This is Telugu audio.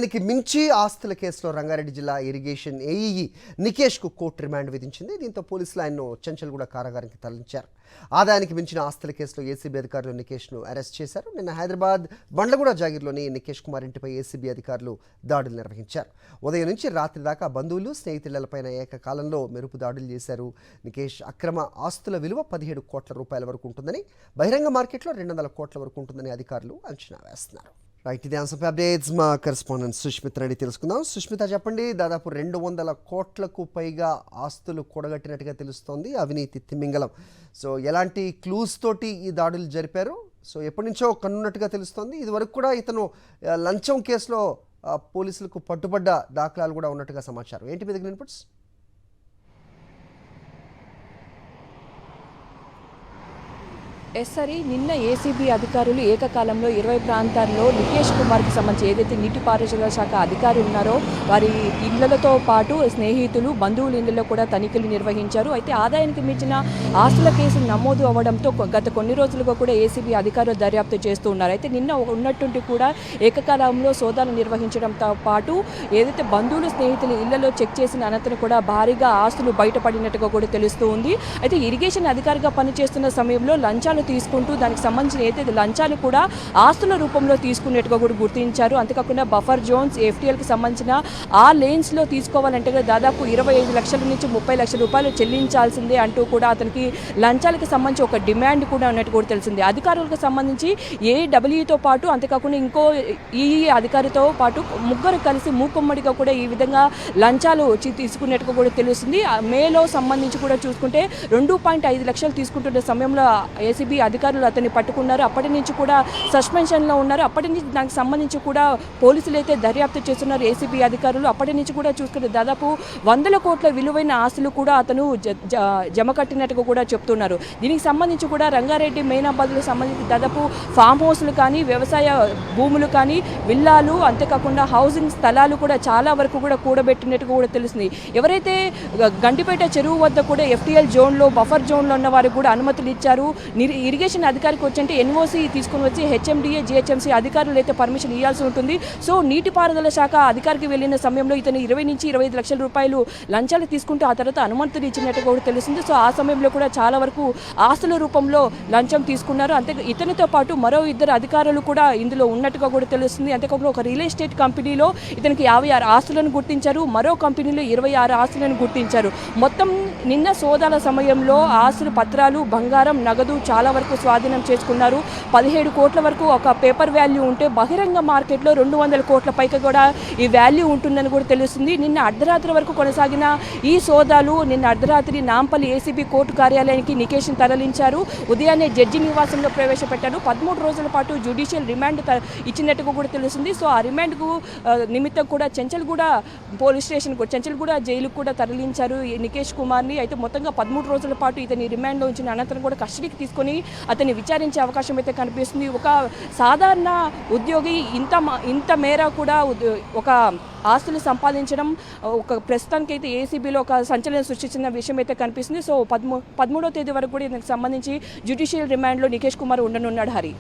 ఆదాయానికి మించి ఆస్తుల కేసులో రంగారెడ్డి జిల్లా ఇరిగేషన్ ఏఈఈ నికేష్కు కోర్టు రిమాండ్ విధించింది. దీంతో పోలీసులు ఆయన్ను చెంచల్గూడ కారాగారానికి తరలించారు. ఆదాయానికి మించిన ఆస్తుల కేసులో ఏసీబీ అధికారులు నికేష్ను అరెస్ట్ చేశారు. నిన్న హైదరాబాద్ బండ్లగూడ జాగీర్లోని నికేష్ కుమార్ ఇంటిపై ఏసీబీ అధికారులు దాడులు నిర్వహించారు. ఉదయం నుంచి రాత్రి దాకా బంధువులు స్నేహితులపైన ఏకకాలంలో మెరుపు దాడులు చేశారు. నికేష్ అక్రమ ఆస్తుల విలువ 17 కోట్ల రూపాయల వరకు ఉంటుందని, బహిరంగ మార్కెట్లో 200 కోట్ల వరకు ఉంటుందని అధికారులు అంచనా వేస్తున్నారు. రైట్, ఇది ఆన్సర్ అప్డేట్స్. మా కరెస్పాండెంట్ సుష్మిత రెడ్డి తెలుసుకుందాం. సుష్మిత, చెప్పండి, దాదాపు 200 కోట్లకు పైగా ఆస్తులు కూడగట్టినట్టుగా తెలుస్తోంది అవినీతి తిమింగలం. సో ఎలాంటి క్లూస్ తోటి ఈ దాడులు జరిపారు? సో ఎప్పటి నుంచో కన్నున్నట్టుగా తెలుస్తోంది. ఇదివరకు కూడా ఇతను లంచం కేసులో పోలీసులకు పట్టుబడ్డ దాఖలాలు కూడా ఉన్నట్టుగా సమాచారం. ఏంటి మీ దగ్గర ఇన్పుట్స్? ఎస్సరి నిన్న ఏసీబీ అధికారులు ఏకకాలంలో 20 ప్రాంతాల్లో నికేష్ కుమార్కి సంబంధించి ఏదైతే నీటిపారుదల శాఖ అధికారులు ఉన్నారో వారి ఇళ్లతో పాటు స్నేహితులు బంధువుల ఇళ్లలో కూడా తనిఖీలు నిర్వహించారు. అయితే ఆదాయానికి మించిన ఆస్తుల కేసులు నమోదు అవ్వడంతో గత కొన్ని రోజులుగా కూడా ఏసీబీ అధికారులు దర్యాప్తు చేస్తూ ఉన్నారు. అయితే నిన్న ఉన్నట్టుండి కూడా ఏకకాలంలో సోదాలు నిర్వహించడంతో పాటు ఏదైతే బంధువులు స్నేహితులు ఇళ్లలో చెక్ చేసిన అనంతరం కూడా భారీగా ఆస్తులు బయటపడినట్టుగా కూడా తెలుస్తూ ఉంది. అయితే ఇరిగేషన్ అధికారిగా పనిచేస్తున్న సమయంలో లంచాలు తీసుకుంటూ దానికి సంబంధించిన ఏదైతే లంచాలు కూడా ఆస్తుల రూపంలో తీసుకున్నట్టుగా కూడా గుర్తించారు. అంతేకాకుండా బఫర్ జోన్స్, ఎఫ్టీఎల్కి సంబంధించిన ఆ లేన్స్లో తీసుకోవాలంటే దాదాపు 25 లక్షల నుంచి 30 లక్షల రూపాయలు చెల్లించాల్సిందే అంటూ కూడా అతనికి లంచాలకు సంబంధించి ఒక డిమాండ్ కూడా ఉన్నట్టు కూడా తెలిసింది. అధికారులకు సంబంధించి ఏడబ్ల్యూతో పాటు అంతేకాకుండా ఇంకో ఈఈ అధికారితో పాటు ముగ్గురు కలిసి మూకుమ్మడిగా కూడా ఈ విధంగా లంచాలు తీసుకున్నట్టుగా కూడా తెలుస్తుంది. మేలో సంబంధించి కూడా చూసుకుంటే 2.5 లక్షలు తీసుకుంటున్న సమయంలో ఏసీబీ అధికారులు అతన్ని పట్టుకున్నారు. అప్పటి నుంచి కూడా సస్పెన్షన్లో ఉన్నారు. అప్పటి నుంచి దానికి సంబంధించి కూడా పోలీసులు అయితే దర్యాప్తు చేస్తున్నారు ఏసీబీ అధికారులు. అప్పటి నుంచి కూడా చూసుకుంటే దాదాపు 100 కోట్ల విలువైన ఆస్తులు కూడా అతను జమ కట్టినట్టుగా కూడా చెప్తున్నారు. దీనికి సంబంధించి కూడా రంగారెడ్డి మెయినాబాద్కు సంబంధించి దాదాపు ఫామ్ హౌస్లు కానీ, వ్యవసాయ భూములు కానీ, విల్లాలు, అంతేకాకుండా హౌసింగ్ స్థలాలు కూడా చాలా వరకు కూడా కూడబెట్టినట్టుగా కూడా తెలుస్తుంది. ఎవరైతే గండిపేట చెరువు వద్ద కూడా ఎఫ్టీఎల్ జోన్లో, బఫర్ జోన్లో ఉన్న వారికి కూడా అనుమతులు ఇచ్చారు. ఇరిగేషన్ అధికారికి వచ్చంటే ఎన్ఓసి తీసుకుని వచ్చి హెచ్ఎండిఏ, జిహెచ్ఎంసీ అధికారులు అయితే పర్మిషన్ ఇవ్వాల్సి ఉంటుంది. సో నీటిపారుదల శాఖ అధికారికి వెళ్ళిన సమయంలో ఇతను 20 నుంచి 25 లక్షల రూపాయలు లంచాలు తీసుకుంటూ ఆ తర్వాత అనుమతులు ఇచ్చినట్టుగా కూడా తెలుస్తుంది. సో ఆ సమయంలో కూడా చాలా వరకు ఆస్తుల రూపంలో లంచం తీసుకున్నారు. అంతే ఇతనితో పాటు మరో 2 అధికారులు కూడా ఇందులో ఉన్నట్టుగా కూడా తెలుస్తుంది. అంతేకాకుండా ఒక రియల్ ఎస్టేట్ కంపెనీలో ఇతనికి 56 ఆస్తులను గుర్తించారు. మరో కంపెనీలో 26 ఆస్తులను గుర్తించారు. మొత్తం నిన్న సోదాల సమయంలో ఆస్తుల పత్రాలు, బంగారం, నగదు చాలా వరకు స్వాధీనం చేసుకున్నారు. 17 కోట్ల వరకు ఒక పేపర్ వాల్యూ ఉంటే బహిరంగ మార్కెట్లో 200 కోట్ల పైకి కూడా ఈ వాల్యూ ఉంటుందని కూడా తెలుస్తుంది. నిన్న అర్ధరాత్రి వరకు కొనసాగిన ఈ సోదాలు నిన్న అర్ధరాత్రి నాంపల్లి ఏసీబీ కోర్టు కార్యాలయానికి నికేష్ని తరలించారు. ఉదయాన్నే జడ్జి నివాసంలో ప్రవేశపెట్టారు. 13 రోజుల పాటు జ్యుడిషియల్ రిమాండ్ ఇచ్చినట్టుగా కూడా తెలుస్తుంది. సో ఆ రిమాండ్కు నిమిత్తం కూడా చెంచల్గూడ పోలీస్ స్టేషన్, చెంచల్గూడ జైలుకు కూడా తరలించారు ఈ నికేష్ కుమార్ని. అయితే మొత్తంగా 13 రోజుల పాటు ఇతని రిమాండ్లో ఉంచిన అనంతరం కూడా కస్టడీకి తీసుకొని అతన్ని విచారించే అవకాశం అయితే కనిపిస్తుంది. ఒక సాధారణ ఉద్యోగి ఇంత మేర కూడా ఒక ఆస్తులు సంపాదించడం ఒక ప్రస్తుతానికి అయితే ఏసీబీలో ఒక సంచలనం సృష్టించిన విషయం అయితే కనిపిస్తుంది. సో 13వ తేదీ వరకు కూడా దీనికి సంబంధించి జ్యుడిషియల్ రిమాండ్లో నికేష్ కుమార్ ఉండనున్నాడు. హరి.